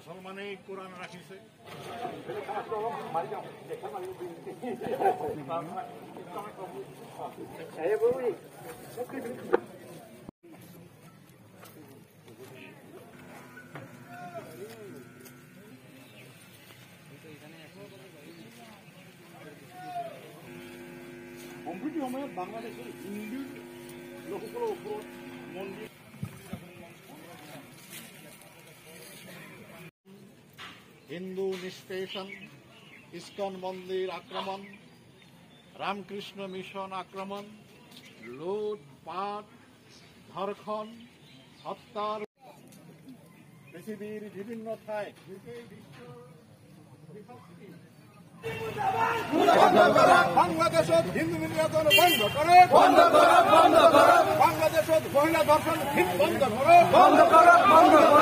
মুছলমানে কোরআন রাখিছে সম্প্রতি সময়ত বাংলাদেশের হিন্দু লোকসকলের উপর মন্দির হিন্দু নিষ্পেষণ ইস্কন মন্দির আক্রমণ রামকৃষ্ণ মিশন আক্রমণ লুটপাট ধর্ষণ হত্যার পৃথিবীর বিভিন্ন ঠায় বাংলাদেশত হিন্দু নির্যাতন বন্ধ করে বাংলাদেশত মহিলা ধর্ষণ বন্ধ করে